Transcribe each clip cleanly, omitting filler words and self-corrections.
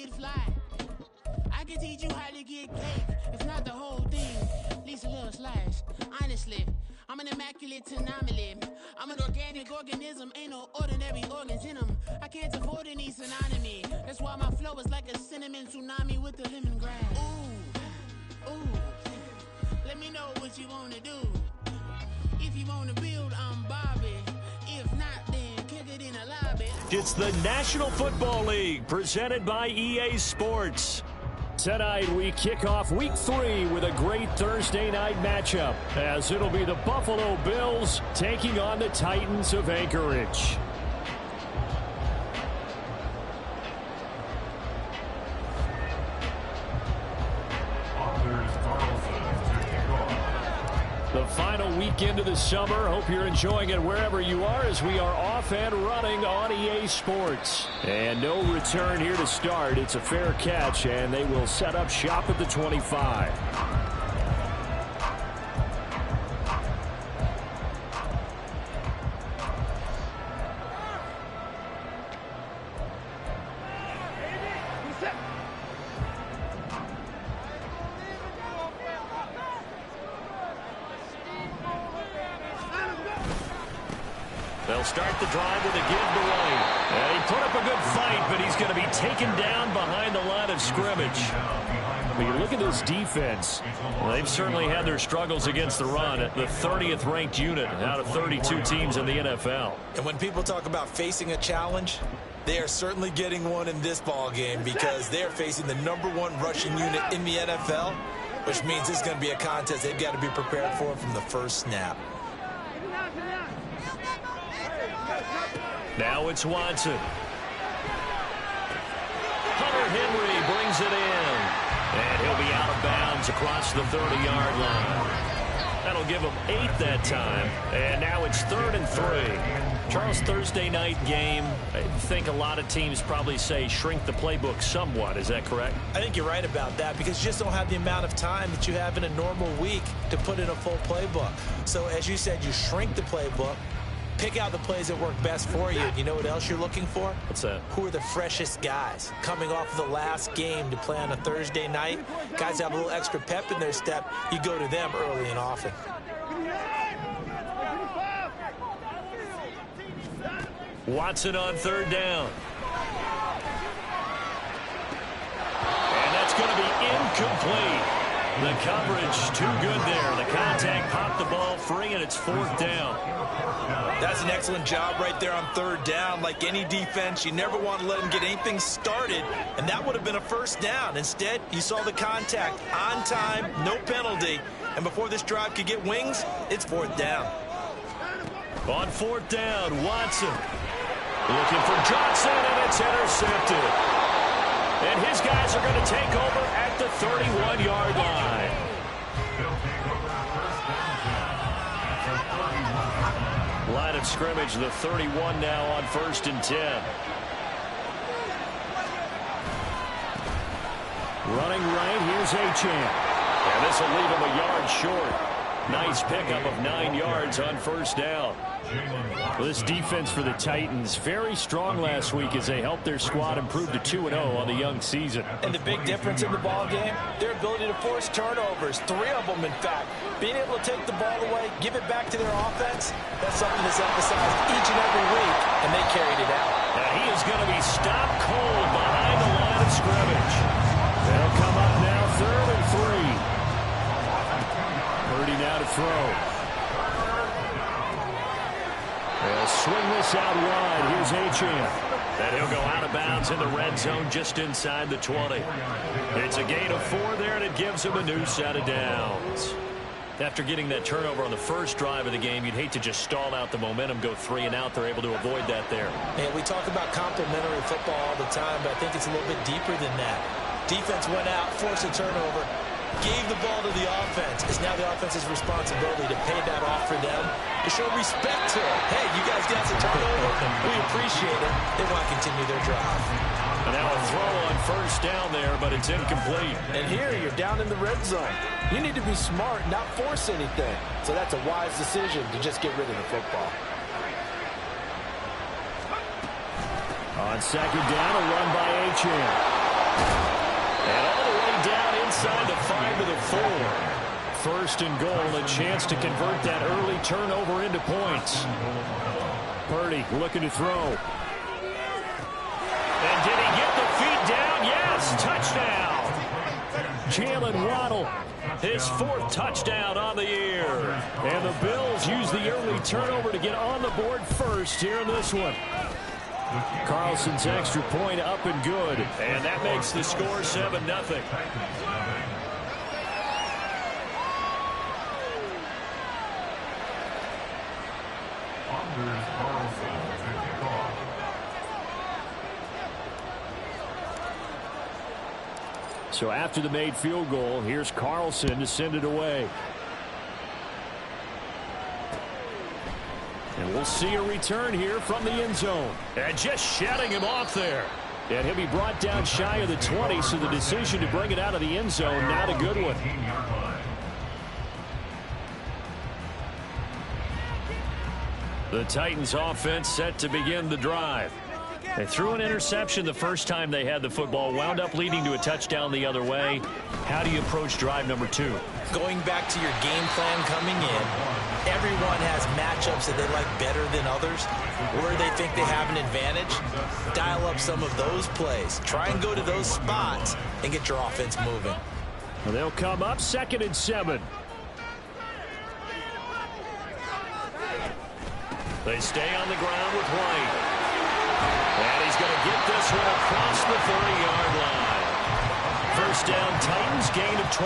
get fly. I can teach you how to get cake, if not the whole thing, at least a little slice. Honestly, I'm an immaculate anomaly. I'm an organic organism, ain't no ordinary organs in them. I can't afford any synonymy. That's why my flow is like a cinnamon tsunami with the lemongrass. Ooh, ooh. Let me know what you wanna do. If you wanna build, I'm Bobby. If not, then kick it in a lobby. It's the National Football League presented by EA Sports. Tonight we kick off Week 3 with a great Thursday night matchup, as it'll be the Buffalo Bills taking on the Titans of Anchorage. The final weekend of the summer. Hope you're enjoying it wherever you are, as we are off and running on EA Sports. And no return here to start. It's a fair catch, and they will set up shop at the 25. They'll start the drive with a give to White. And he put up a good fight, but he's going to be taken down behind the line of scrimmage. But you look at this defense. Well, they've certainly had their struggles against the run at the 30th ranked unit out of 32 teams in the NFL. And when people talk about facing a challenge, they are certainly getting one in this ball game, because they're facing the #1 rushing unit in the NFL, which means it's going to be a contest they've got to be prepared for from the first snap. Now it's Watson. Hunter Henry brings it in. And he'll be out of bounds across the 30-yard line. That'll give him 8 that time. And now it's 3rd and 3. Charles, Thursday night game, I think a lot of teams probably say shrink the playbook somewhat. Is that correct? I think you're right about that, because you just don't have the amount of time that you have in a normal week to put in a full playbook. So as you said, you shrink the playbook. Pick out the plays that work best for you. You know what else you're looking for? What's that? Who are the freshest guys coming off of the last game to play on a Thursday night? Guys have a little extra pep in their step. You go to them early and often. Watson on 3rd down. And that's going to be incomplete. The coverage too good there. The contact popped the ball free, and it's 4th down. That's an excellent job right there on 3rd down. Like any defense, you never want to let them get anything started, and that would have been a 1st down. Instead, you saw the contact on time, no penalty, and before this drive could get wings, it's 4th down. On 4th down, Watson looking for Johnson, and it's intercepted. And his guys are going to take over at the 31-yard line. Line of scrimmage, the 31 now on 1st and 10. Running right, here's Achane. And this will leave him a yard short. Nice pickup of 9 yards on 1st down. Well, this defense for the Titans, very strong last week as they helped their squad improve to 2-0 on the young season. And the big difference in the ball game, their ability to force turnovers, 3 of them in fact. Being able to take the ball away, give it back to their offense, that's something that's emphasized each and every week, and they carried it out. And he is going to be stopped cold behind the line of scrimmage. They'll come up now 3rd and 3. Purdy now to throw. They'll swing this out wide. Here's Achane. And he'll go out of bounds in the red zone just inside the 20. It's a gain of 4 there, and it gives him a new set of downs. After getting that turnover on the first drive of the game, you'd hate to just stall out the momentum, go 3 and out. They're able to avoid that there. And we talk about complementary football all the time, but I think it's a little bit deeper than that. Defense went out, forced a turnover, gave the ball to the offense. It's now the offense's responsibility to pay that off for them, to show respect to it. Hey, you guys got some turnover. We appreciate it. They want to continue their drive. And now a throw on 1st down there, but it's incomplete. And here you're down in the red zone. You need to be smart, not force anything. So that's a wise decision to just get rid of the football. On 2nd down, a run by Achane. And all the way down inside the 5 to the 4. First and goal, a chance to convert that early turnover into points. Purdy looking to throw. And did he get the feet down? Yes, touchdown. Jalen Waddle, his 4th touchdown on the year. And the Bills use the early turnover to get on the board first here in this one. Carlson's extra point up and good. And that makes the score 7-0. So after the made field goal, here's Carlson to send it away. And we'll see a return here from the end zone. And just shutting him off there. And he'll be brought down shy of the 20, so the decision to bring it out of the end zone, not a good one. The Titans offense set to begin the drive. They threw an interception the first time they had the football, wound up leading to a touchdown the other way. How do you approach drive number 2? Going back to your game plan coming in, everyone has matchups that they like better than others, where they think they have an advantage. Dial up some of those plays. Try and go to those spots and get your offense moving. Well, they'll come up 2nd and 7. They stay on the ground with White. And he's going to get this one across the 30-yard line. First down, Titans, gain of 12.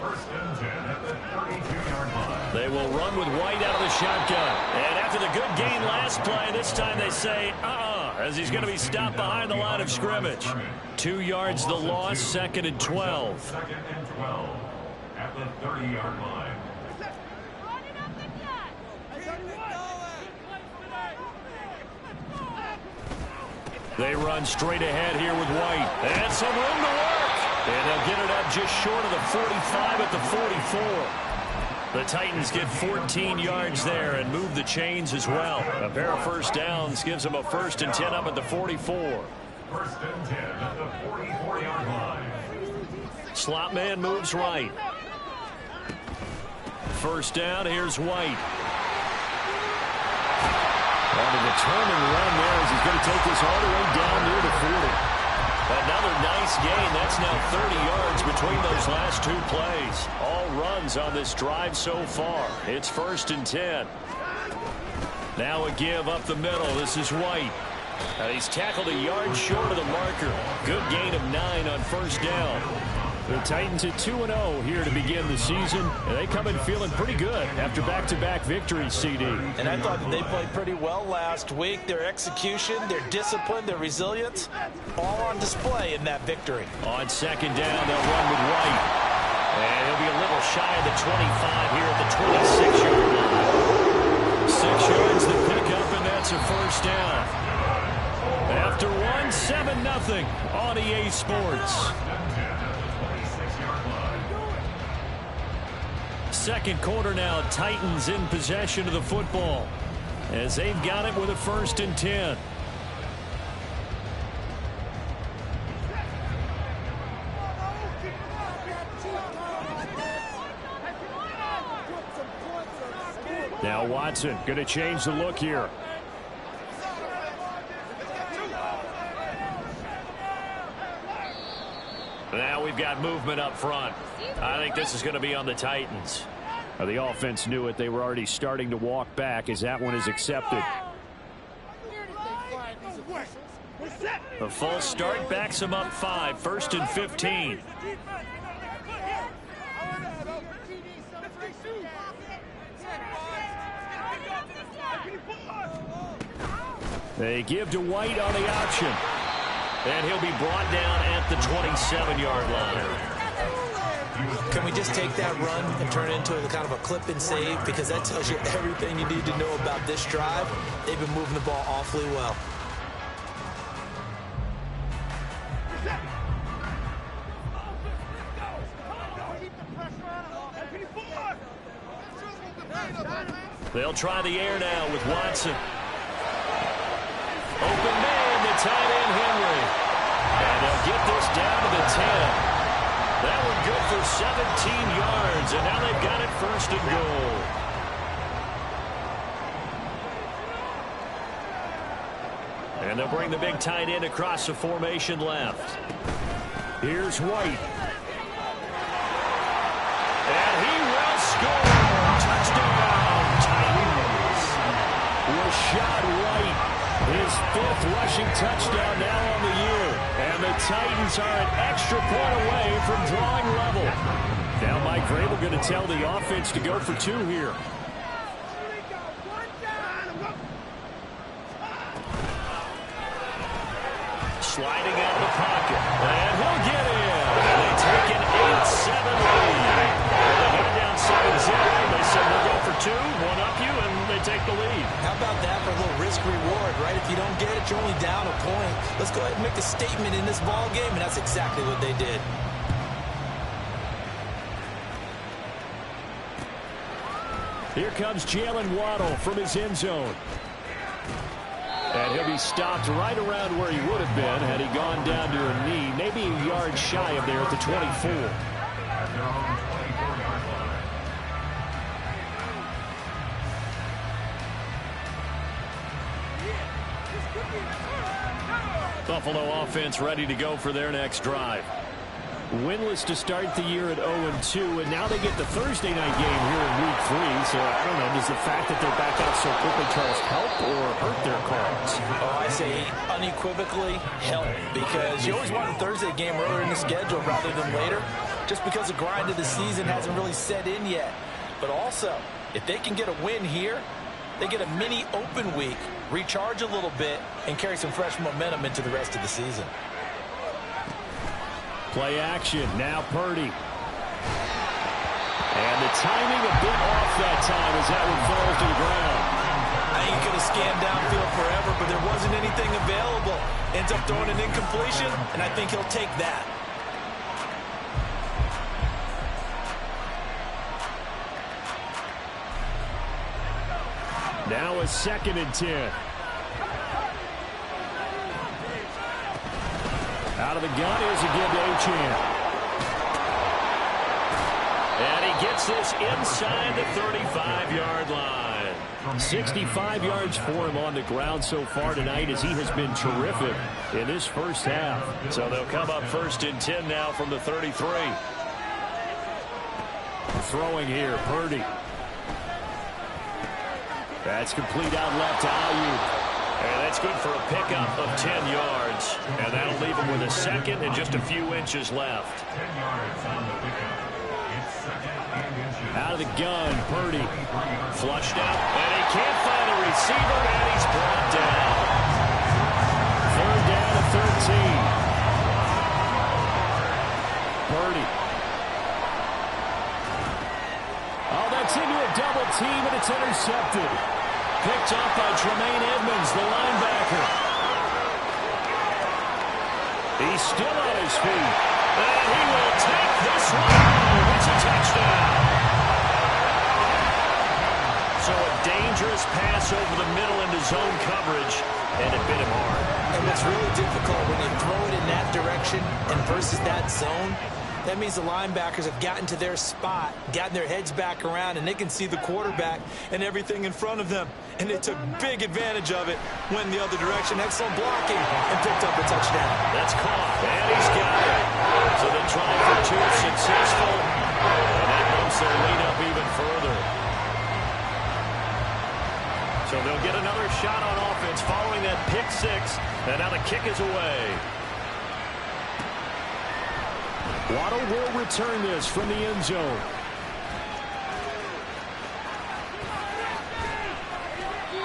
First and 10 at the 32-yard line. They will run with White out of the shotgun. And after the good gain last play, this time they say, as he's going to be stopped behind the line of scrimmage. 2 yards the loss, 2nd and 12. 2nd and 12 at the 30-yard line. They run straight ahead here with White. And some room to work. And they'll get it up just short of the 45 at the 44. The Titans get 14 yards there and move the chains as well. A pair of first downs gives them a 1st and 10 up at the 44. First and 10 at the 44-yard line. Slot man moves right. First down, here's White. On a determined run there as he's going to take this all the way down near the 40. Another nice gain. That's now 30 yards between those last 2 plays. All runs on this drive so far. It's 1st and 10. Now a give up the middle. This is White. And he's tackled a yard short of the marker. Good gain of 9 on first down. The Titans at 2-0 here to begin the season. And they come in feeling pretty good after back-to-back victories, CD. And I thought that they played pretty well last week. Their execution, their discipline, their resilience, all on display in that victory. On 2nd down, they'll run with White. And he'll be a little shy of the 25 here at the 26-yard line. 6 yards the pickup, and that's a first down. After 7-0 on EA Sports. Second quarter now, Titans in possession of the football as they've got it with a 1st and 10. Now Watson going to change the look here. Now we've got movement up front. I think this is going to be on the Titans. The offense knew it. They were already starting to walk back as that one is accepted. The false start backs them up 5. 1st and 15. They give to White on the option. And he'll be brought down at the 27-yard line. Can we just take that run and turn it into a kind of a clip and save? Because that tells you everything you need to know about this drive. They've been moving the ball awfully well. They'll try the air now with Watson. Open good for 17 yards, and now they've got it first and goal. And they'll bring the big tight end across the formation left. Here's White. And he will score. Touchdown, Titans. Rachaad White, his 5th rushing touchdown now on the year. And the Titans are an extra point away from drawing level. Now Mike Vrabel going to tell the offense to go for 2 here. Sliding out of the pocket. And he'll get in. And they take an 8-7 lead. They got down 7-0. They said we'll go for 2, one up you, and they take the lead. How about that for a little risk-reward, right? If you don't get it, you're only down a point. Let's go ahead and make a statement in this ball game, and that's exactly what they did. Here comes Jalen Waddle from his end zone. And he'll be stopped right around where he would have been had he gone down to a knee, maybe a yard shy of there at the 24. Buffalo offense ready to go for their next drive. Winless to start the year at 0-2, and now they get the Thursday night game here in Week 3. So, I don't know, does the fact that they're back out so quickly, Charles, help or hurt their cause? Oh, I say unequivocally help, because you always want a Thursday game earlier in the schedule rather than later, just because the grind of the season hasn't really set in yet. But also, if they can get a win here, they get a mini open week, recharge a little bit, and carry some fresh momentum into the rest of the season. Play action, now Purdy. And the timing a bit off that time as that one falls to the ground. I think he could have scanned downfield forever, but there wasn't anything available. Ends up throwing an incompletion, and I think he'll take that. Now a 2nd and 10. Out of the gun, here's a give to Achane. And he gets this inside the 35-yard line. 65 yards for him on the ground so far tonight as he has been terrific in this first half. So they'll come up 1st and 10 now from the 33. Throwing here, Purdy. That's complete out left to Ayuk. And that's good for a pickup of 10 yards. And that'll leave him with a 2nd and just a few inches left. 10 yards on the pickup. It's 2nd and inches. Out of the gun, Purdy. Flushed out. And he can't find a receiver, and he's brought down. 3rd down to 13. Purdy. Oh, that's into a double team, and it's intercepted. Picked off by Tremaine Edmonds, the linebacker. He's still on his feet. And he will take this one. It's a touchdown. So a dangerous pass over the middle into zone coverage, and it bit him hard. And what's really difficult when you throw it in that direction and versus that zone, that means the linebackers have gotten to their spot, gotten their heads back around, and they can see the quarterback and everything in front of them. And they took big advantage of it, went the other direction, excellent blocking, and picked up a touchdown. That's caught, and he's got it. So the try for 2 successful, and that moves their lead up even further. So they'll get another shot on offense following that pick 6, and now the kick is away. Waddle will return this from the end zone.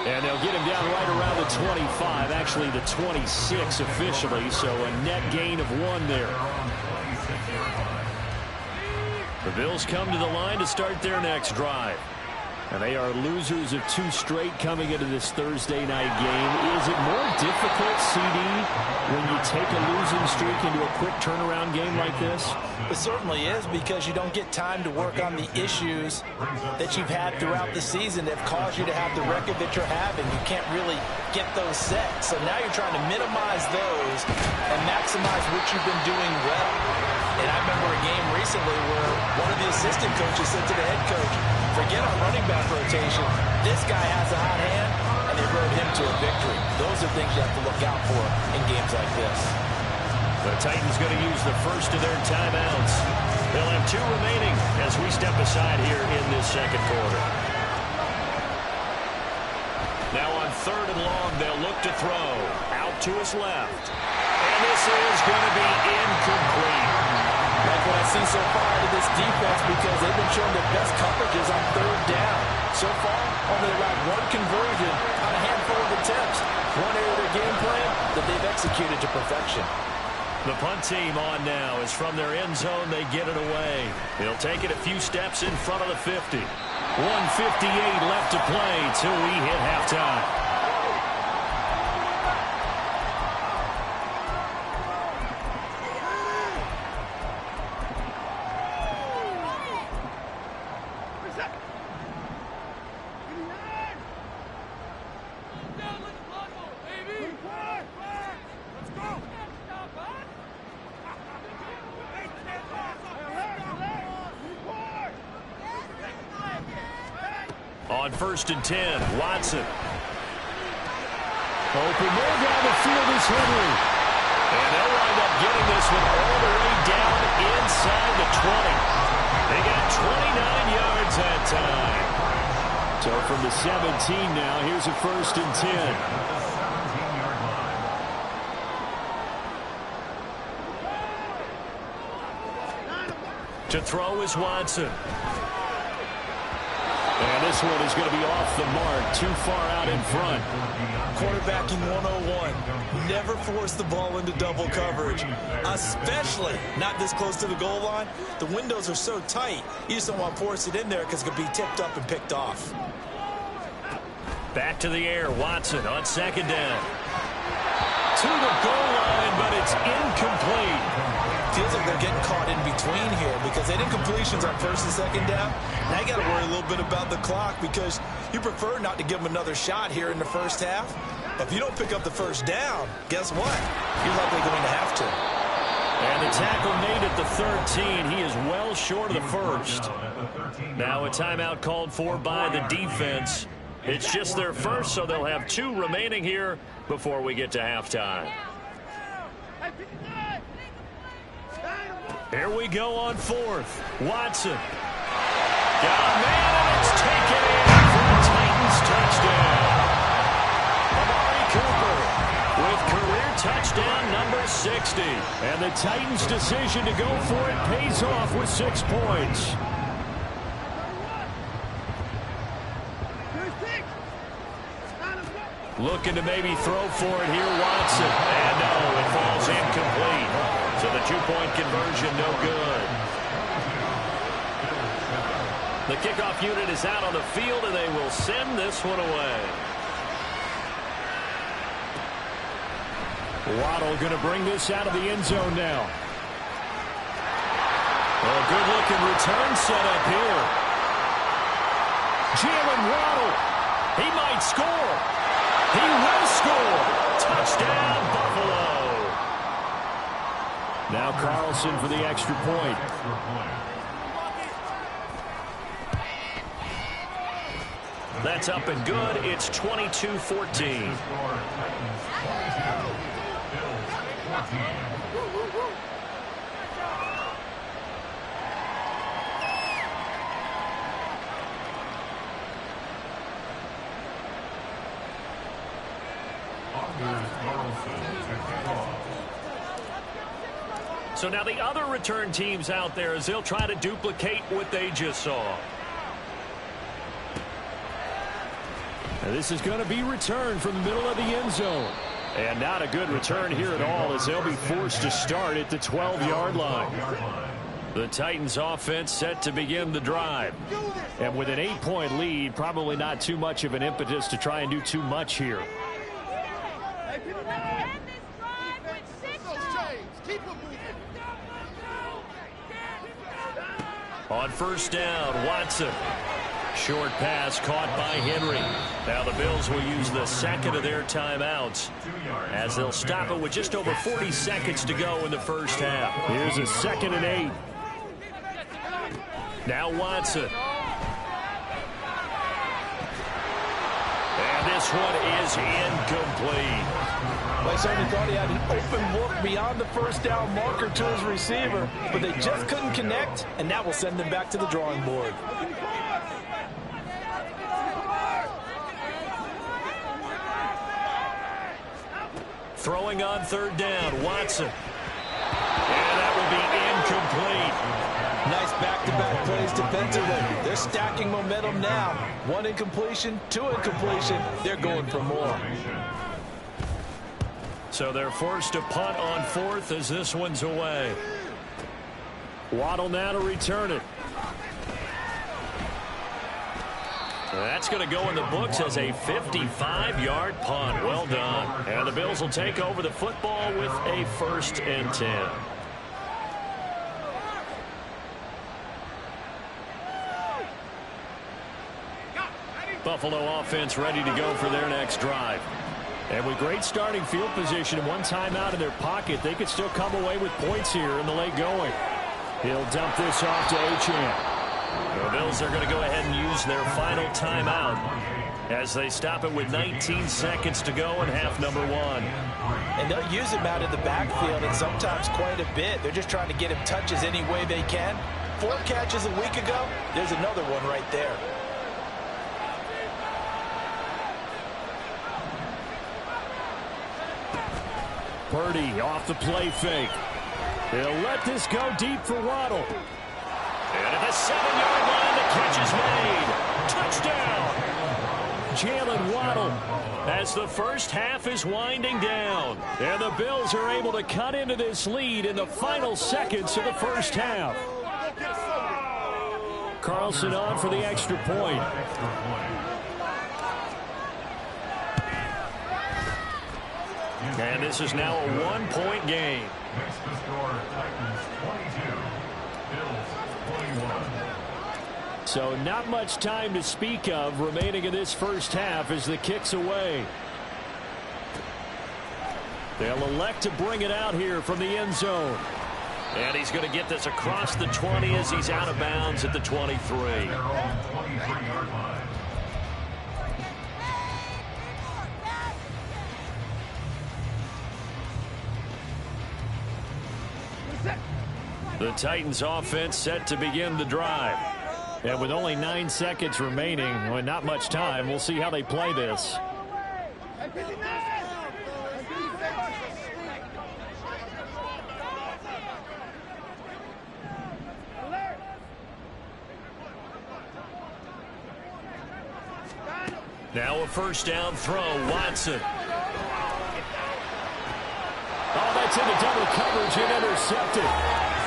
And they'll get him down right around the 25, actually the 26 officially, so a net gain of 1 there. The Bills come to the line to start their next drive. And they are losers of 2 straight coming into this Thursday night game. Is it more difficult, CD, when you take a losing streak into a quick turnaround game like this? It certainly is, because you don't get time to work on the issues that you've had throughout the season that have caused you to have the record that you're having. You can't really get those set. So now you're trying to minimize those and maximize what you've been doing well. And I remember a game recently where one of the assistant coaches said to the head coach, forget our running back rotation. This guy has a hot hand, and they rode him to a victory. Those are things you have to look out for in games like this. The Titans going to use the first of their timeouts. They'll have 2 remaining as we step aside here in this second quarter. Now on 3rd and long, they'll look to throw. Out to his left. And this is going to be incomplete. Like what I see so far out of this defense, because they've been showing their best coverages on 3rd down. So far, only allowed 1 conversion on a handful of attempts. One area of their game plan that they've executed to perfection. The punt team on now is from their end zone. They get it away. They'll take it a few steps in front of the 50. 1:58 left to play till we hit halftime. On 1st and 10, Watson. Open more down the field is Henry. And they'll wind up getting this one all the way down inside the 20. They got 29 yards that time. So from the 17 now, here's a 1st and 10. To throw is Watson. And this one is going to be off the mark, too far out in front. Quarterbacking 101. Never force the ball into double coverage, especially not this close to the goal line. The windows are so tight, you just don't want to force it in there because it could be tipped up and picked off. Back to the air, Watson on 2nd down. To the goal line, but it's incomplete. Feels like they're getting caught in between here because they did completions on 1st and 2nd down. Now you got to worry a little bit about the clock because you prefer not to give them another shot here in the 1st half. But if you don't pick up the 1st down, guess what? You're likely going to have to. And the tackle made at the 13. He is well short of the 1st. Now a timeout called for by the defense. It's just their 1st, so they'll have 2 remaining here before we get to halftime. Here we go on 4th. Watson. Got a man, and it's taken in for a Titans touchdown. Amari Cooper with career touchdown number 60. And the Titans' decision to go for it pays off with 6 points. Looking to maybe throw for it here, Watson. And no, it falls incomplete. So the 2-point conversion, no good. The kickoff unit is out on the field, and they will send this one away. Waddle going to bring this out of the end zone now. A good-looking return set up here. Jalen Waddle. He might score. He will score. Touchdown, Buffalo. Now Carlson for the extra point. That's up and good. It's 22-14. So now the other return teams out there as they'll try to duplicate what they just saw. And this is going to be returned from the middle of the end zone. And not a good return here at all as they'll be forced to start at the 12-yard line. The Titans offense set to begin the drive. And with an 8-point lead, probably not too much of an impetus to try and do too much here. On 1st down, Watson. Short pass caught by Henry. Now the Bills will use the second of their timeouts as they'll stop it with just over 40 seconds to go in the first half. Here's a 2nd and 8. Now Watson. And this one is incomplete. Well, certainly thought he had an open look beyond the first down marker to his receiver, but they just couldn't connect, and that will send them back to the drawing board. Throwing on 3rd down, Watson. And that will be incomplete. Nice back-to-back plays defensively. They're stacking momentum now. 1 incompletion, 2 incompletion. They're going for more. So they're forced to punt on 4th as this one's away. Waddle now to return it. That's going to go in the books as a 55-yard punt. Well done. And the Bills will take over the football with a 1st and 10. Buffalo offense ready to go for their next drive. And with great starting field position and 1 timeout in their pocket, they could still come away with points here in the late going. He'll dump this off to Achane. The Bills are going to go ahead and use their final timeout as they stop it with 19 seconds to go in half number 1. And they'll use him out of the backfield, and sometimes quite a bit. They're just trying to get him touches any way they can. 4 catches a week ago. There's another one right there. Purdy off the play fake. He'll let this go deep for Waddle. And at the 7-yard line, the catch is made. Touchdown! Jalen Waddle as the first half is winding down. And the Bills are able to cut into this lead in the final seconds of the first half. Carlson on for the extra point. And this is now a 1-point game. Makes the score Titans 22, Bills 21. So not much time to speak of remaining in this first half as the kick's away. They'll elect to bring it out here from the end zone. And he's going to get this across the 20 as he's out of bounds at the 23. They're on 23-yard line. The Titans offense set to begin the drive. And with only 9 seconds remaining, well, not much time, we'll see how they play this. Now a first down throw, Watson. Oh, that's into double coverage and intercepted.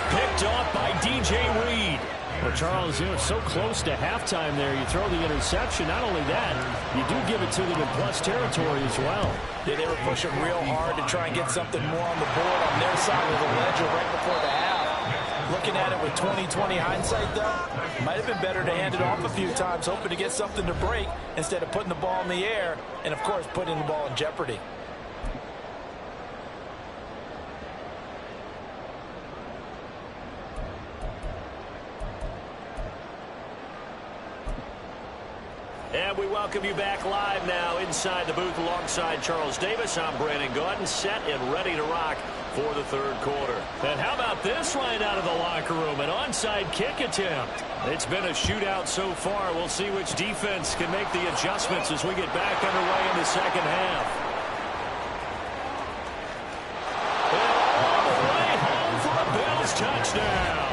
Picked off by DJ Reed. Well, Charles, you know, so close to halftime there. You throw the interception. Not only that, you do give it to them in plus territory as well. Yeah, they were pushing real hard to try and get something more on the board on their side of the ledger right before the half. Looking at it with 20/20 hindsight, though, might have been better to hand it off a few times, hoping to get something to break instead of putting the ball in the air and, of course, putting the ball in jeopardy. And we welcome you back live now inside the booth alongside Charles Davis. I'm Brandon Gaudin, set and ready to rock for the third quarter. And how about this right out of the locker room? An onside kick attempt. It's been a shootout so far. We'll see which defense can make the adjustments as we get back underway in the second half. And all the way home for a Bills touchdown.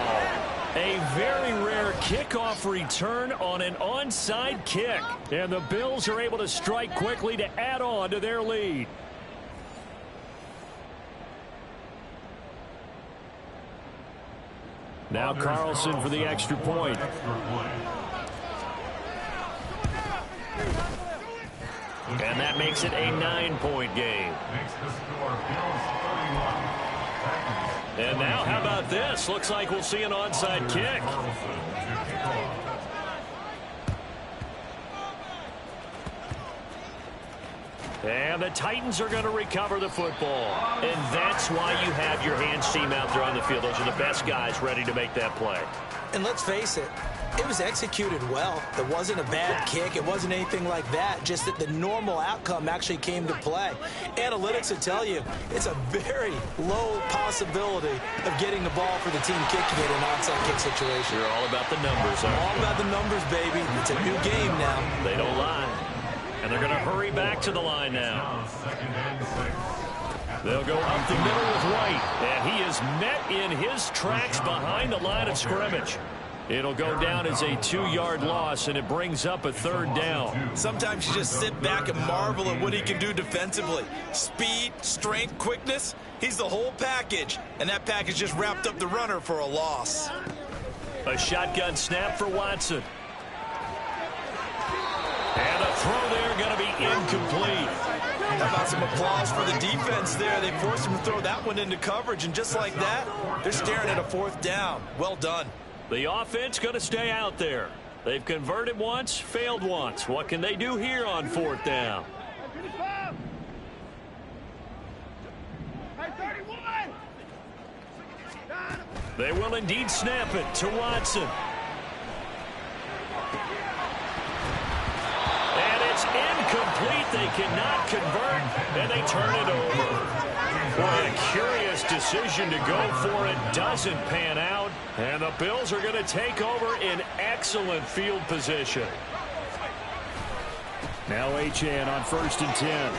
A very rare kickoff return on an onside kick. And the Bills are able to strike quickly to add on to their lead. Now Carlson for the extra point. And that makes it a 9-point game. And now how about this? Looks like we'll see an onside kick. And the Titans are going to recover the football. And that's why you have your hands team out there on the field. Those are the best guys ready to make that play. And let's face it, it was executed well. It wasn't a bad kick. It wasn't anything like that. Just that the normal outcome actually came to play. Analytics will tell you it's a very low possibility of getting the ball for the team kicking it in an onside kick situation. You're all about the numbers, aren't you? All about the numbers, baby. It's a new game now. They don't lie. And they're going to hurry back to the line now. They'll go up the middle with White. And he is met in his tracks behind the line of scrimmage. It'll go down as a 2-yard loss, and it brings up a 3rd down. Sometimes you just sit back and marvel at what he can do defensively. Speed, strength, quickness. He's the whole package. And that package just wrapped up the runner for a loss. A shotgun snap for Watson. And a throw there going to be incomplete. How about some applause for the defense there? They forced him to throw that one into coverage, and just like that, they're staring at a 4th down. Well done. The offense going to stay out there. They've converted once, failed once. What can they do here on 4th down? They will indeed snap it to Watson. And it's incomplete. They cannot convert, and they turn it over. What a curious decision to go for it. Doesn't pan out, and the Bills are going to take over in excellent field position. Now Achane on 1st and 10.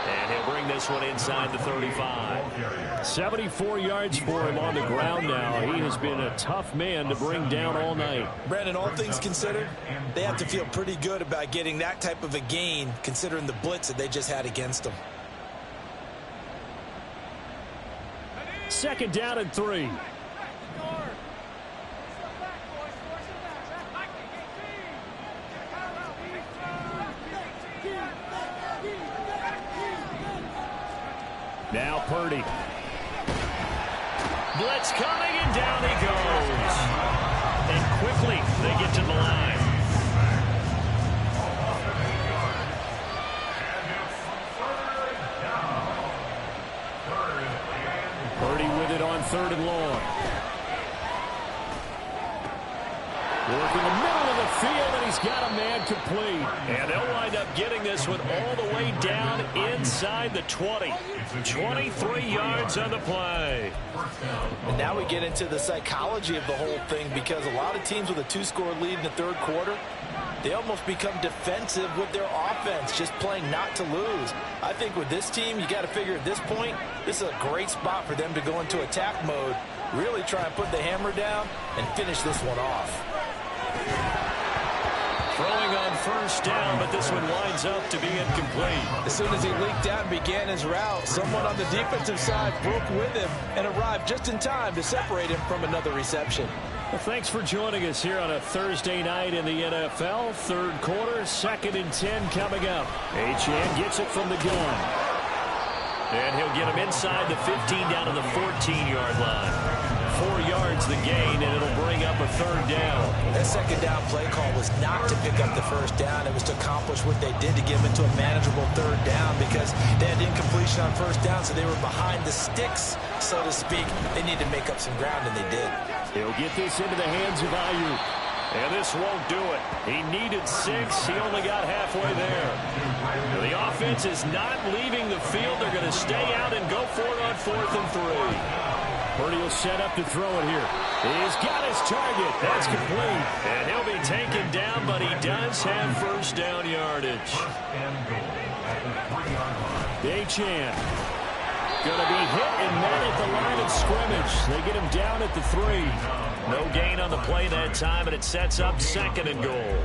And he'll bring this one inside the 35. 74 yards for him on the ground now. He has been a tough man to bring down all night. Brandon, all things considered, they have to feel pretty good about getting that type of a gain, considering the blitz that they just had against them. 2nd down and 3. Now Purdy. Blitz coming, and down he goes. And quickly they get to the line. Purdy with it on 3rd and long. Working the middle of the field, and he's got a man complete. And they'll wind up getting this one all the way down inside the 20. 23 yards on the play. And now we get into the psychology of the whole thing, because a lot of teams with a 2-score lead in the 3rd quarter, they almost become defensive with their offense, just playing not to lose. I think with this team, you got to figure at this point, this is a great spot for them to go into attack mode, really try and put the hammer down and finish this one off. Throwing on 1st down, but this one winds up to be incomplete. As soon as he leaked out and began his route, someone on the defensive side broke with him and arrived just in time to separate him from another reception. Well, thanks for joining us here on a Thursday night in the NFL. 3rd quarter, 2nd and 10 coming up. Achane gets it from the gun. And he'll get him inside the 15 down to the 14-yard line. 4 yards the gain, and it'll bring up a 3rd down. That 2nd down play call was not to pick up the 1st down. It was to accomplish what they did, to get them into a manageable 3rd down, because they had incompletion on 1st down, so they were behind the sticks, so to speak. They needed to make up some ground, and they did. He'll get this into the hands of Ayuk. And this won't do it. He needed 6. He only got halfway there. The offense is not leaving the field. They're going to stay out and go for it on 4th and 3. Purdy will set up to throw it here. He's got his target. That's complete. And he'll be taken down, but he does have 1st down yardage. Achane going to be hit and met at the line of scrimmage. They get him down at the 3. No gain on the play that time, and it sets up 2nd and goal.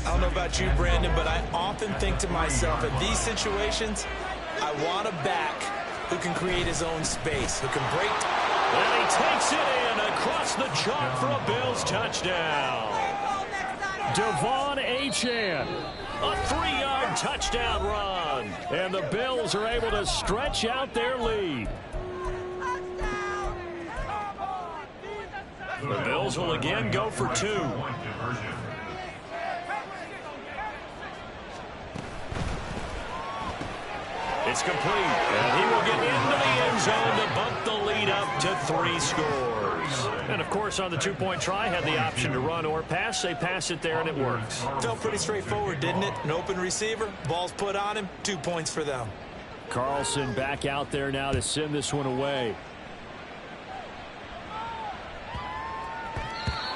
I don't know about you, Brandon, but I often think to myself, in these situations, I want a back who can create his own space, who can break. And he takes it in across the chalk for a Bills touchdown. Devon Achane, a 3-yard touchdown run. And the Bills are able to stretch out their lead. The Bills will again go for 2. It's complete, and he will get into the end zone to bump the lead up to 3 scores. And, of course, on the two-point try, had the option to run or pass. They pass it there, and it works. Felt pretty straightforward, didn't it? An open receiver, ball's put on him, 2 points for them. Carlson back out there now to send this one away.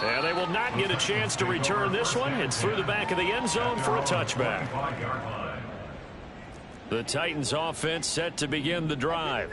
And they will not get a chance to return this one. It's through the back of the end zone for a touchback. The Titans offense set to begin the drive.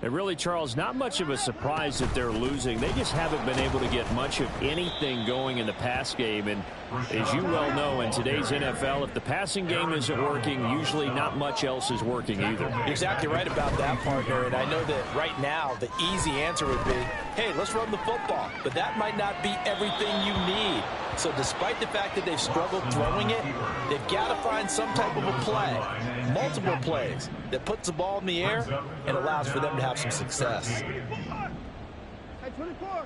And really, Charles, not much of a surprise that they're losing. They just haven't been able to get much of anything going in the pass game. And as you well know, in today's NFL, if the passing game isn't working, usually not much else is working either. You're exactly right about that, partner. And I know that right now the easy answer would be, hey, let's run the football. But that might not be everything you need. So despite the fact that they've struggled throwing it, they've got to find some type of a play, multiple plays, that puts the ball in the air and allows for them to have some success. Hey, 24.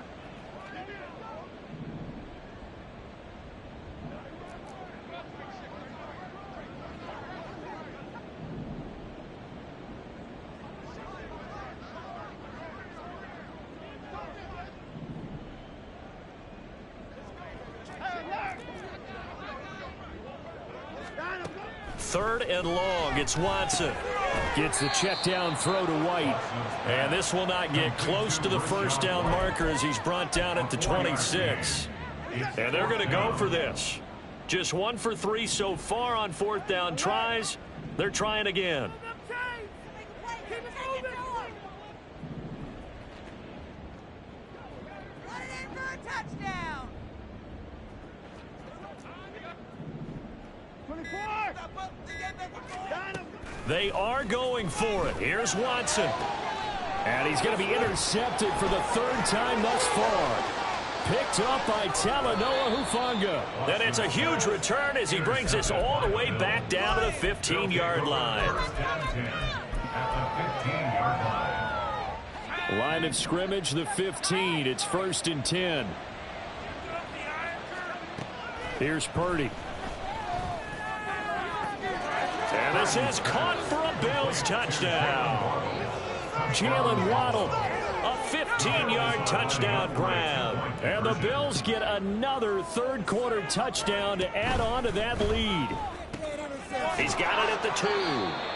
Third and long. It's Watson. Gets the check down throw to White. And this will not get close to the first down marker as he's brought down at the 26. And they're going to go for this. Just 1 for 3 so far on 4th down tries. They're trying again. They are going for it. Here's Watson. And he's going to be intercepted for the 3rd time thus far. Picked up by Talanoa Hufanga. And it's a huge return as he brings us all the way back down to the 15-yard line. Line of scrimmage, the 15. It's 1st and 10. Here's Purdy. And this is caught for a Bills touchdown. Jalen Waddle, a 15-yard touchdown grab. And the Bills get another third-quarter touchdown to add on to that lead. He's got it at the 2.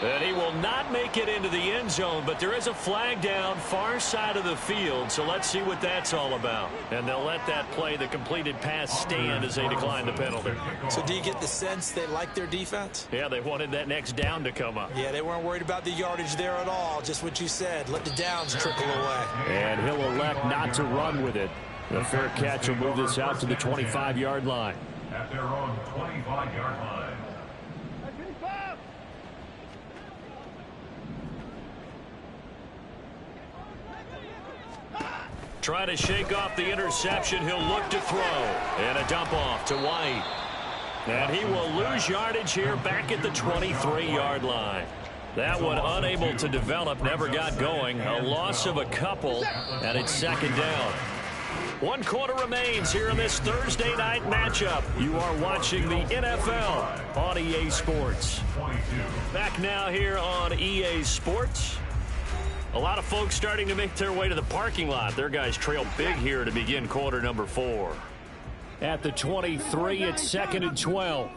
And he will not make it into the end zone, but there is a flag down far side of the field, so let's see what that's all about. And they'll let that play, the completed pass, stand as they decline the penalty. So do you get the sense they like their defense? Yeah, they wanted that next down to come up. Yeah, they weren't worried about the yardage there at all. Just what you said. Let the downs trickle away. And he'll elect not to run with it. The fair catch will move this out to the 25-yard line. At their own 25-yard line. Trying to shake off the interception. He'll look to throw. And a dump off to White. And he will lose yardage here back at the 23-yard line. That one unable to develop, never got going. A loss of a couple, and it's 2nd down. 1 quarter remains here in this Thursday night matchup. You are watching the NFL on EA Sports. Back now here on EA Sports. A lot of folks starting to make their way to the parking lot. Their guys trail big here to begin quarter number 4. At the 23, it's 2nd and 12.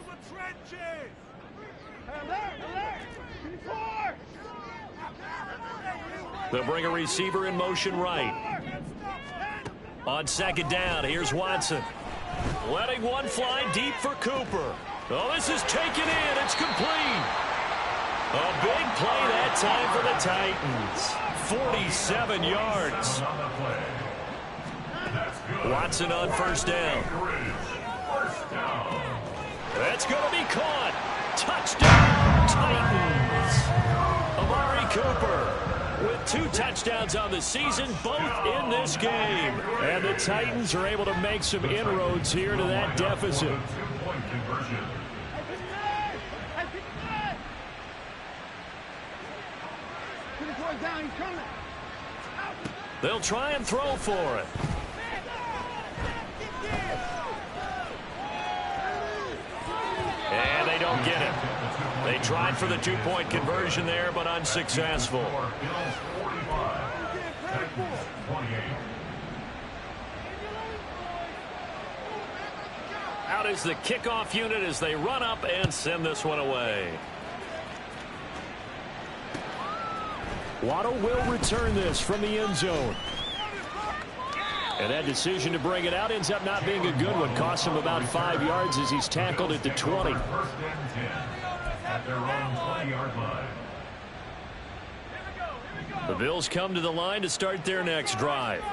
They'll bring a receiver in motion right. On 2nd down, here's Watson. Letting one fly deep for Cooper. Oh, this is taken in. It's complete. A big play that time for the Titans. 47 yards. Watson on 1st down. That's going to be caught. Touchdown, Titans. Amari Cooper with 2 touchdowns on the season, both in this game. And the Titans are able to make some inroads here to that deficit. They'll try and throw for it. And they don't get it. They tried for the two-point conversion there, but unsuccessful. Out is the kickoff unit as they run up and send this one away. Waddle will return this from the end zone. And that decision to bring it out ends up not being a good one. Costs him about 5 yards as he's tackled at the 20. The Bills come to the line to start their next drive.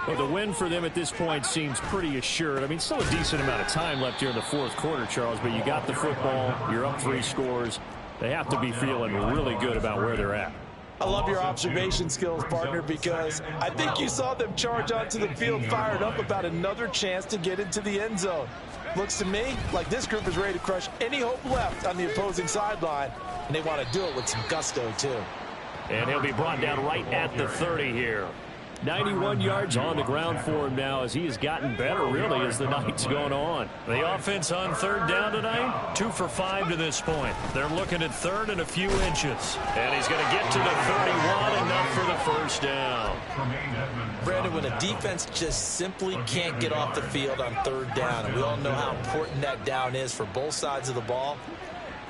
Well, the win for them at this point seems pretty assured. I mean, still a decent amount of time left here in the fourth quarter, Charles, but you got the football, you're up 3 scores. They have to be feeling really good about where they're at. I love your observation skills, partner, because I think you saw them charge onto the field fired up about another chance to get into the end zone. Looks to me like this group is ready to crush any hope left on the opposing sideline, and they want to do it with some gusto, too. And he'll be brought down right at the 30 here. 91 yards on the ground for him now as he has gotten better, really, as the night's going on. The offense on third down tonight, 2 for 5 to this point. They're looking at third and a few inches. And he's going to get to the 31, enough for the first down. Brandon, when a defense just simply can't get off the field on third down, and we all know how important that down is for both sides of the ball,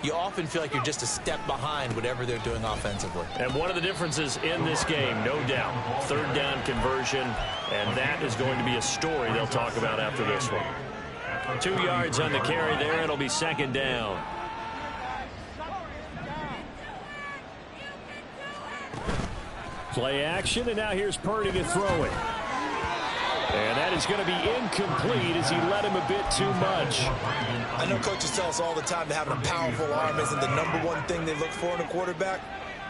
you often feel like you're just a step behind whatever they're doing offensively. And one of the differences in this game, no doubt, third down conversion, and that is going to be a story they'll talk about after this one. 2 yards on the carry there. It'll be second down. Play action, and now here's Purdy to throw it. And that is going to be incomplete as he let him a bit too much. I know coaches tell us all the time that having a powerful arm isn't the #1 thing they look for in a quarterback.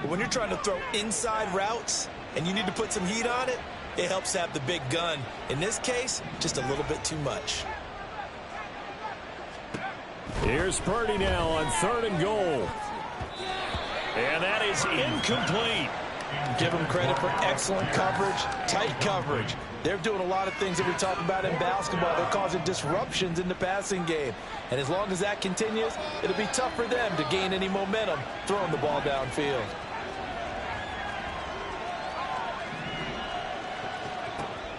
But when you're trying to throw inside routes and you need to put some heat on it, it helps have the big gun. In this case, just a little bit too much. Here's Purdy now on 3rd and goal. And that is incomplete. Give them credit for excellent coverage, tight coverage. They're doing a lot of things that we talk about in basketball. They're causing disruptions in the passing game. And as long as that continues, it'll be tough for them to gain any momentum throwing the ball downfield.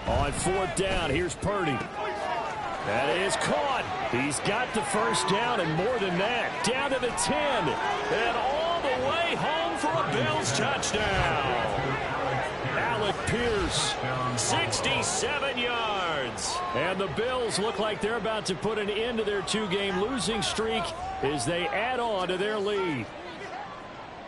On 4th down, here's Purdy. That is caught. He's got the first down and more than that. Down to the 10. And all the way home for a Bills touchdown. Alec Pierce, 67 yards. And the Bills look like they're about to put an end to their 2-game losing streak as they add on to their lead.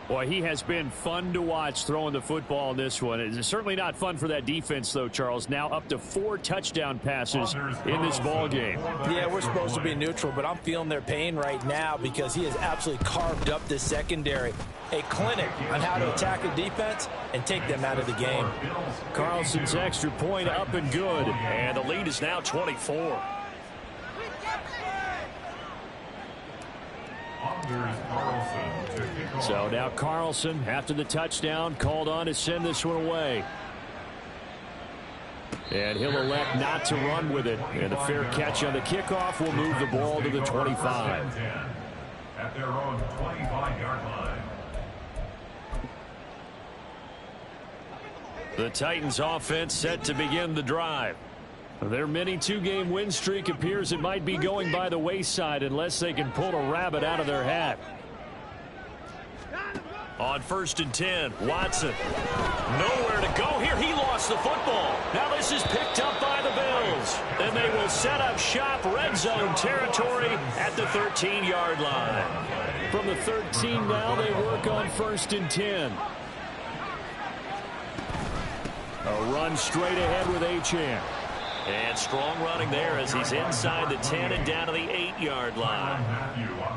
Boy, he has been fun to watch throwing the football in this one. It's certainly not fun for that defense, though, Charles. Now up to 4 touchdown passes in this ball game. Yeah, we're supposed to be neutral, but I'm feeling their pain right now because he has absolutely carved up this secondary. A clinic on how to attack a defense and take them out of the game. Carlson's extra point up and good, and the lead is now 24. So now Carlson, after the touchdown, called on to send this one away. And he'll elect not to run with it. And the fair catch on the kickoff will move the ball to the 25. At their own 25-yard line. The Titans offense set to begin the drive. Their mini 2-game win streak appears it might be going by the wayside unless they can pull a rabbit out of their hat. On 1st and 10, Watson. Nowhere to go here. He lost the football. Now this is picked up by the Bills. Then they will set up shop, red zone territory at the 13-yard line. From the 13 now, they work on 1st and 10. A run straight ahead with Achane. And strong running there as he's inside the 10 and down to the 8-yard line.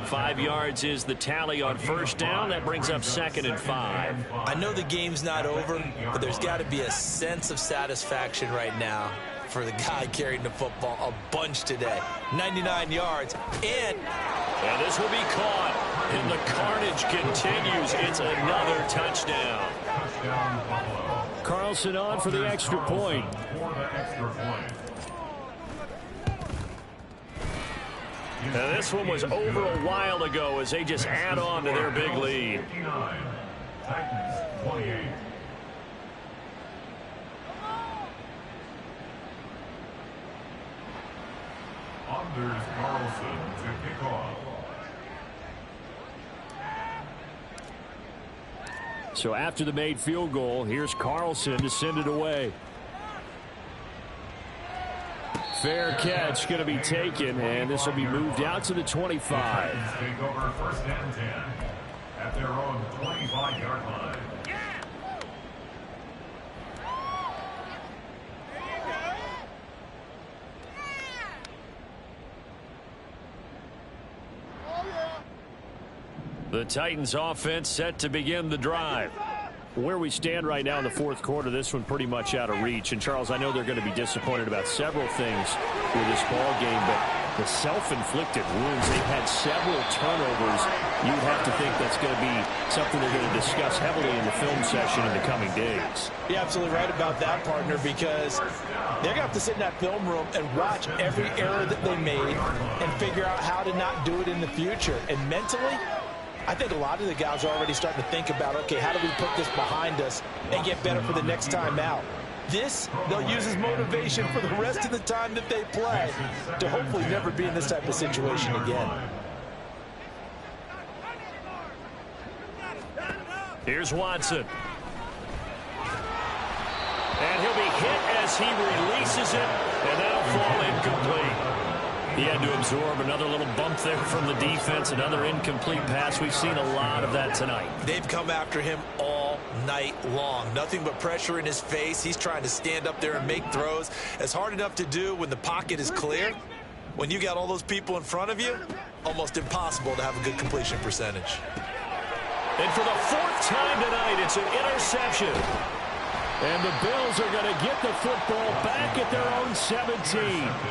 5 yards is the tally on 1st down. That brings up 2nd and 5. I know the game's not over, but there's got to be a sense of satisfaction right now for the guy carrying the football a bunch today. 99 yards, and this will be caught. And the carnage continues. It's another touchdown. Carlson on for the extra point. Now, this one was over a while ago as they just add on to their big lead. 59. Titans 28. Anders Carlson to kick off. So after the made field goal, here's Carlson to send it away. Fair catch going to be taken, and this will be moved out to the 25. Titans take over first and 10 at their own 25-yard line. The Titans offense set to begin the drive. Where we stand right now in the fourth quarter, this one pretty much out of reach. And, Charles, I know they're going to be disappointed about several things with this ball game, but the self-inflicted wounds, they've had several turnovers. You'd have to think that's going to be something they're going to discuss heavily in the film session in the coming days. You're absolutely right about that, partner, because they're going to have to sit in that film room and watch every error that they made and figure out how to not do it in the future. And mentally, I think a lot of the guys are already starting to think about, okay, how do we put this behind us and get better for the next time out? This, they'll use as motivation for the rest of the time that they play to hopefully never be in this type of situation again. Here's Watson. And he'll be hit as he releases it, and that'll fall incomplete. He had to absorb another little bump there from the defense, another incomplete pass. We've seen a lot of that tonight. They've come after him all night long. Nothing but pressure in his face. He's trying to stand up there and make throws. It's hard enough to do when the pocket is clear. When you got all those people in front of you, almost impossible to have a good completion percentage. And for the fourth time tonight, it's an interception. And the Bills are going to get the football back at their own 17.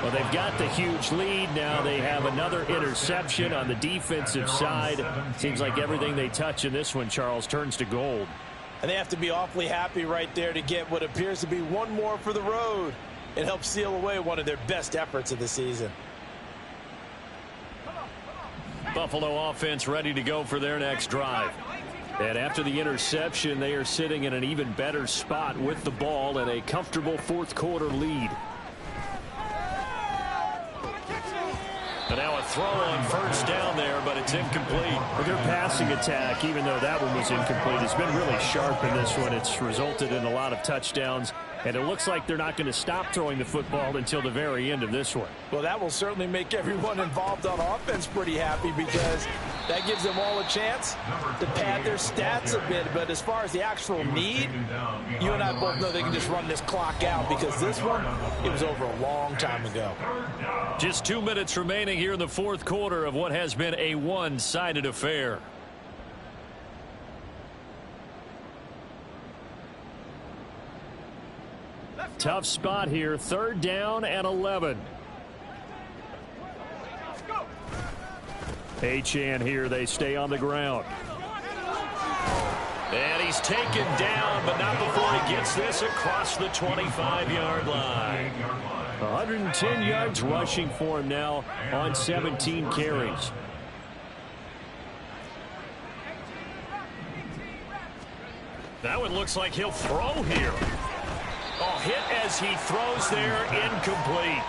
Well, they've got the huge lead. Now they have another interception on the defensive side. Seems like everything they touch in this one, Charles, turns to gold. And they have to be awfully happy right there to get what appears to be one more for the road. It helps seal away one of their best efforts of the season. Buffalo offense ready to go for their next drive. And after the interception, they are sitting in an even better spot with the ball and a comfortable fourth quarter lead. And now a throw on first down there, but it's incomplete. But their passing attack, even though that one was incomplete, has been really sharp in this one. It's resulted in a lot of touchdowns. And it looks like they're not going to stop throwing the football until the very end of this one. Well, that will certainly make everyone involved on offense pretty happy because that gives them all a chance to pad their stats a bit. But as far as the actual need, you and I both know they can just run this clock out because this one, it was over a long time ago. Just 2 minutes remaining here in the fourth quarter of what has been a one-sided affair. Tough spot here, third down and 11. Achane here, they stay on the ground. And he's taken down, but not before he gets this across the 25-yard line. 110 yards rushing for him now on 17 carries. That one looks like he'll throw here. Oh, hit as he throws there, incomplete.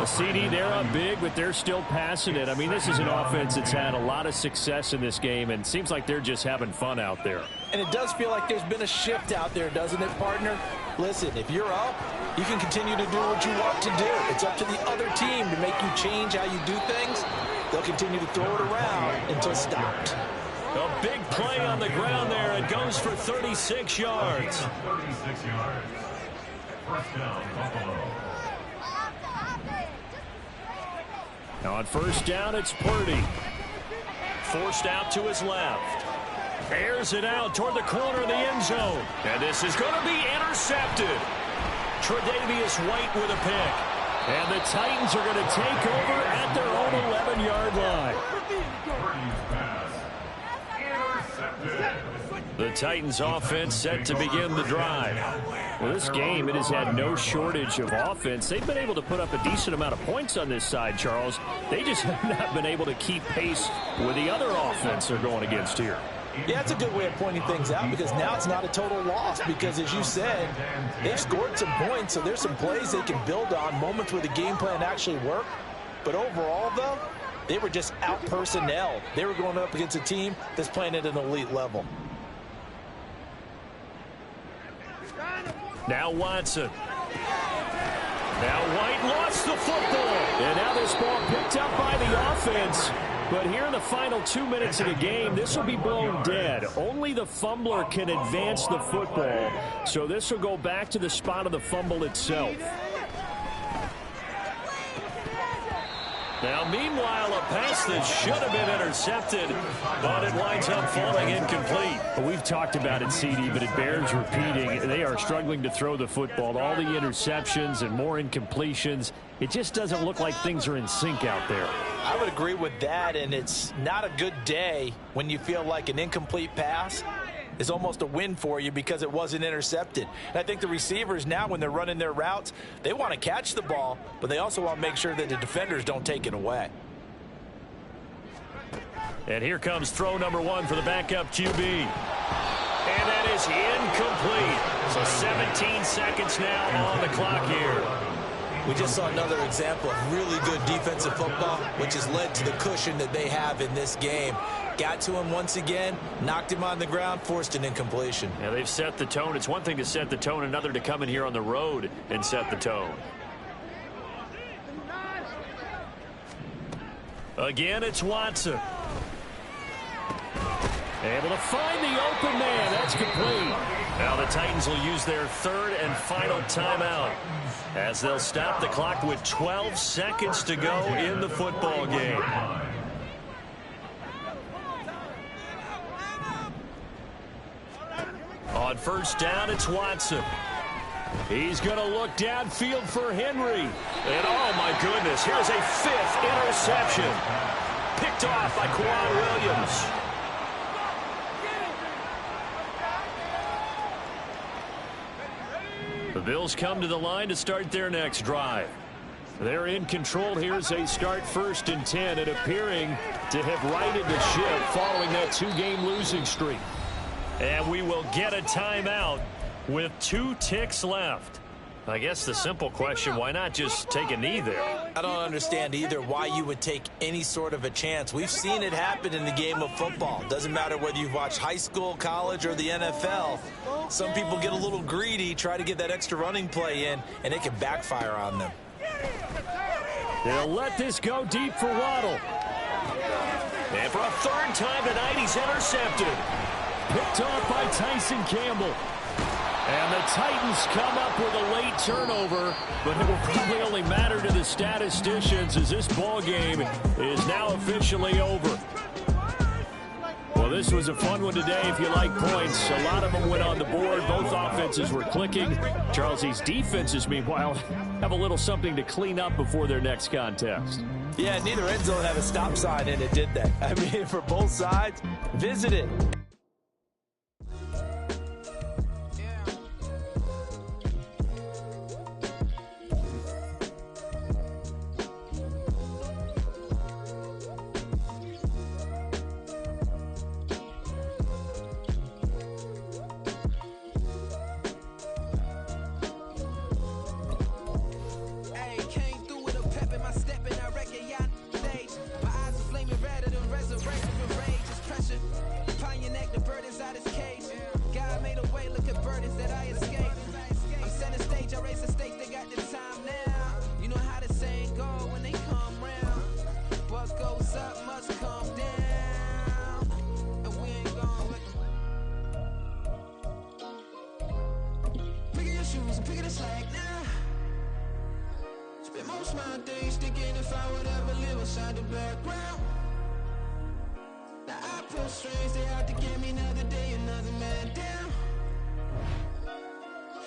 A CD, they're up big, but they're still passing it. I mean, this is an offense that's had a lot of success in this game, and it seems like they're just having fun out there. And it does feel like there's been a shift out there, doesn't it, partner? Listen, if you're up, you can continue to do what you want to do. It's up to the other team to make you change how you do things. They'll continue to throw it around until stopped. A big play on the ground there. It goes for 36 yards. 36 yards. First down, Buffalo. Now on first down, it's Purdy. Forced out to his left. Airs it out toward the corner of the end zone. And this is going to be intercepted. Tre'Davious White with a pick. And the Titans are going to take over at their own 11-yard line. Purdy's pass. Intercepted. The Titans offense set to begin the drive. Well, this game, it has had no shortage of offense. They've been able to put up a decent amount of points on this side, Charles. They just have not been able to keep pace with the other offense they're going against here. Yeah, it's a good way of pointing things out because now it's not a total loss because, as you said, they've scored some points, so there's some plays they can build on, moments where the game plan actually worked. But overall, though, they were just out-personnel. They were going up against a team that's playing at an elite level. Now Watson. Now White lost the football. And now this ball picked up by the offense. But here in the final 2 minutes of the game, this will be blown dead. Only the fumbler can advance the football. So this will go back to the spot of the fumble itself. Now, meanwhile, a pass that should have been intercepted, but it winds up falling incomplete. Well, we've talked about it, CD, but it bears repeating. They are struggling to throw the football. All the interceptions and more incompletions, it just doesn't look like things are in sync out there. I would agree with that, and it's not a good day when you feel like an incomplete pass is almost a win for you because it wasn't intercepted. And I think the receivers now, when they're running their routes, they want to catch the ball, but they also want to make sure that the defenders don't take it away. And here comes throw number 1 for the backup QB. And that is incomplete. So 17 seconds now on the clock here. We just saw another example of really good defensive football, which has led to the cushion that they have in this game. Got to him once again, knocked him on the ground, forced an incompletion. Yeah, they've set the tone. It's one thing to set the tone, another to come in here on the road and set the tone. Again, it's Watson. Able to find the open man. That's complete. Now the Titans will use their third and final timeout as they'll stop the clock with 12 seconds to go in the football game. On first down, it's Watson. He's going to look downfield for Henry. And, oh, my goodness, here's a 5th interception. Picked off by Quan Williams. The Bills come to the line to start their next drive. They're in control here as they start 1st and 10 and appearing to have righted the ship following that 2-game losing streak. And we will get a timeout with 2 ticks left. I guess the simple question, why not just take a knee there? I don't understand either why you would take any sort of a chance. We've seen it happen in the game of football. Doesn't matter whether you've watched high school, college, or the NFL. Some people get a little greedy, try to get that extra running play in, and it can backfire on them. They'll let this go deep for Waddle. And for a 3rd time tonight, he's intercepted. Picked off by Tyson Campbell. And the Titans come up with a late turnover, but it will probably only matter to the statisticians as this ball game is now officially over. Well, this was a fun one today if you like points. A lot of them went on the board. Both offenses were clicking. Charles, these defenses, meanwhile, have a little something to clean up before their next contest. Yeah, neither end zone had a stop sign, and it did that. I mean, for both sides, visit it.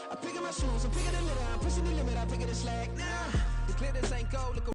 I'm picking my shoes, I'm picking the litter, I'm pushing the limit, I'm picking the slack now. It's clear this ain't gold, look